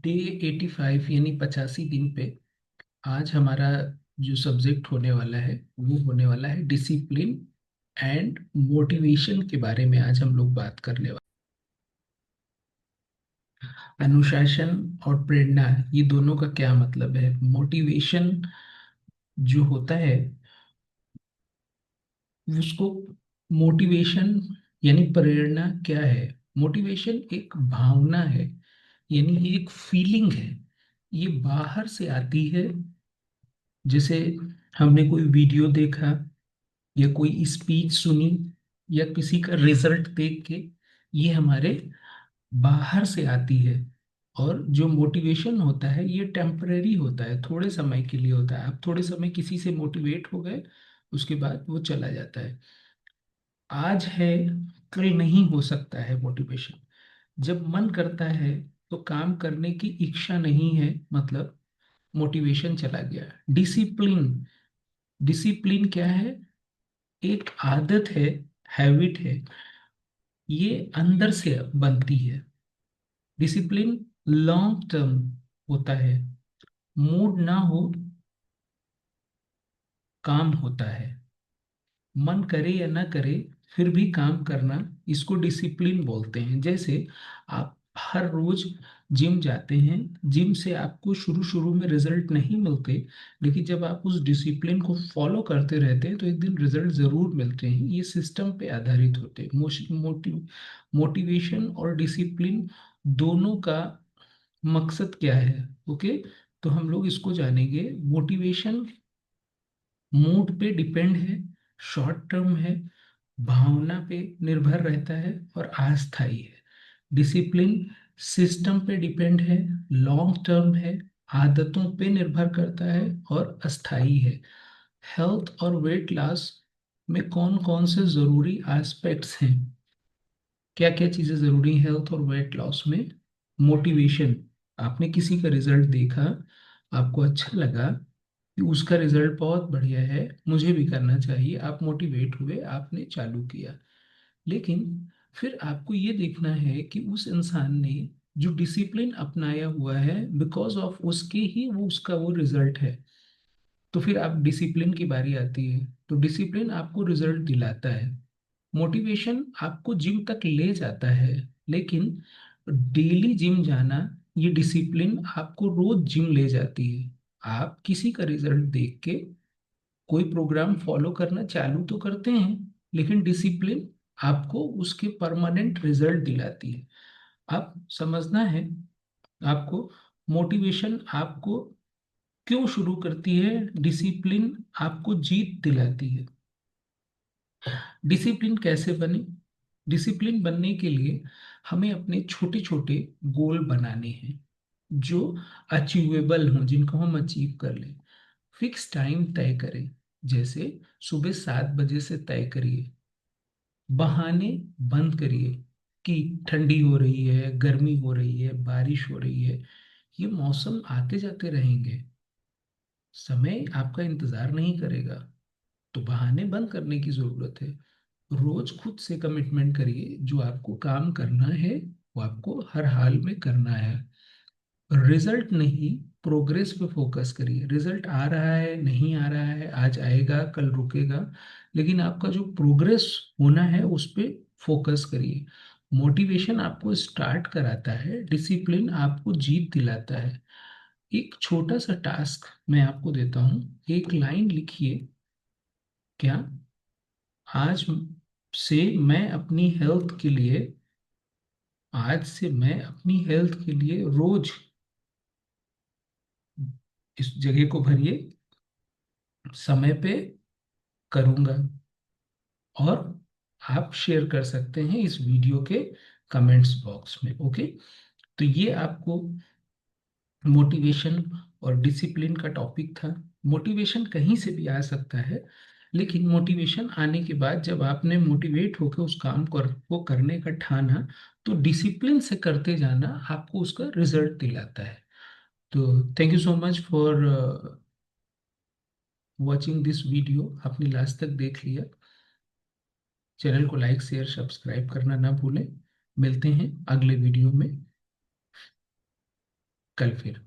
Day 85 यानी 85 दिन पे आज हमारा जो सब्जेक्ट होने वाला है वो होने वाला है डिसिप्लिन एंड मोटिवेशन के बारे में। आज हम लोग बात करने वाले अनुशासन और प्रेरणा, ये दोनों का क्या मतलब है। मोटिवेशन जो होता है उसको, मोटिवेशन यानी प्रेरणा क्या है। मोटिवेशन एक भावना है, यानी ये एक फीलिंग है। ये बाहर से आती है। जैसे हमने कोई वीडियो देखा या कोई स्पीच सुनी या किसी का रिजल्ट देख के ये हमारे बाहर से आती है। और जो मोटिवेशन होता है ये टेम्परेरी होता है, थोड़े समय के लिए होता है। आप थोड़े समय किसी से मोटिवेट हो गए, उसके बाद वो चला जाता है। आज है, कल नहीं हो सकता है मोटिवेशन। जब मन करता है तो काम करने की इच्छा नहीं है, मतलब मोटिवेशन चला गया। डिसिप्लिन, डिसिप्लिन क्या है? एक आदत है, हैबिट है, ये अंदर से बनती है। डिसिप्लिन लॉन्ग टर्म होता है। मूड ना हो, काम होता है। मन करे या ना करे, फिर भी काम करना, इसको डिसिप्लिन बोलते हैं। जैसे आप हर रोज जिम जाते हैं, जिम से आपको शुरू शुरू में रिजल्ट नहीं मिलते, लेकिन जब आप उस डिसिप्लिन को फॉलो करते रहते हैं तो एक दिन रिजल्ट जरूर मिलते हैं। ये सिस्टम पे आधारित होते हैं। मोटिवेशन और डिसिप्लिन दोनों का मकसद क्या है, ओके। तो हम लोग इसको जानेंगे। मोटिवेशन मूड पे डिपेंड है, शॉर्ट टर्म है, भावना पे निर्भर रहता है और अस्थायी है। डिसिप्लिन सिस्टम पे डिपेंड है, लॉन्ग टर्म है, आदतों पे निर्भर करता है और अस्थायी है। हेल्थ और वेट लॉस में कौन कौन से जरूरी एस्पेक्ट्स हैं, क्या क्या चीजें जरूरी हैं हेल्थ और वेट लॉस में। मोटिवेशन, आपने किसी का रिजल्ट देखा, आपको अच्छा लगा कि उसका रिजल्ट बहुत बढ़िया है, मुझे भी करना चाहिए, आप मोटिवेट हुए, आपने चालू किया। लेकिन फिर आपको ये देखना है कि उस इंसान ने जो डिसिप्लिन अपनाया हुआ है, बिकॉज ऑफ उसके ही वो उसका वो रिजल्ट है। तो फिर आप डिसिप्लिन की बारी आती है, तो डिसिप्लिन आपको रिजल्ट दिलाता है। मोटिवेशन आपको जिम तक ले जाता है, लेकिन डेली जिम जाना, ये डिसिप्लिन आपको रोज जिम ले जाती है। आप किसी का रिजल्ट देख के कोई प्रोग्राम फॉलो करना चालू तो करते हैं, लेकिन डिसिप्लिन आपको उसके परमानेंट रिजल्ट दिलाती है। आप समझना है आपको, मोटिवेशन आपको क्यों शुरू करती है, डिसिप्लिन आपको जीत दिलाती है। डिसिप्लिन कैसे बने? डिसिप्लिन बनने के लिए हमें अपने छोटे छोटे गोल बनाने हैं जो अचीवेबल हों, जिनको हम अचीव कर लें। फिक्स टाइम तय करें, जैसे सुबह 7 बजे से तय करिए। बहाने बंद करिए कि ठंडी हो रही है, गर्मी हो रही है, बारिश हो रही है, ये मौसम आते जाते रहेंगे, समय आपका इंतजार नहीं करेगा। तो बहाने बंद करने की जरूरत है। रोज खुद से कमिटमेंट करिए, जो आपको काम करना है वो आपको हर हाल में करना है। रिजल्ट नहीं, प्रोग्रेस पे फोकस करिए। रिजल्ट आ रहा है, नहीं आ रहा है, आज आएगा कल रुकेगा, लेकिन आपका जो प्रोग्रेस होना है उस पे फोकस करिए। मोटिवेशन आपको स्टार्ट कराता है, डिसिप्लिन आपको जीत दिलाता है। एक छोटा सा टास्क मैं आपको देता हूँ, एक लाइन लिखिए। क्या आज से मैं अपनी हेल्थ के लिए, आज से मैं अपनी हेल्थ के लिए रोज, इस जगह को भरिए, समय पे करूंगा। और आप शेयर कर सकते हैं इस वीडियो के कमेंट्स बॉक्स में, ओके। तो ये आपको मोटिवेशन और डिसिप्लिन का टॉपिक था। मोटिवेशन कहीं से भी आ सकता है, लेकिन मोटिवेशन आने के बाद जब आपने मोटिवेट होकर उस काम को करने का ठाना, तो डिसिप्लिन से करते जाना आपको उसका रिजल्ट दिलाता है। तो thank you so much for watching this video. आपने लास्ट तक देख लिया। चैनल को लाइक शेयर सब्सक्राइब करना ना भूलें। मिलते हैं अगले वीडियो में। कल फिर।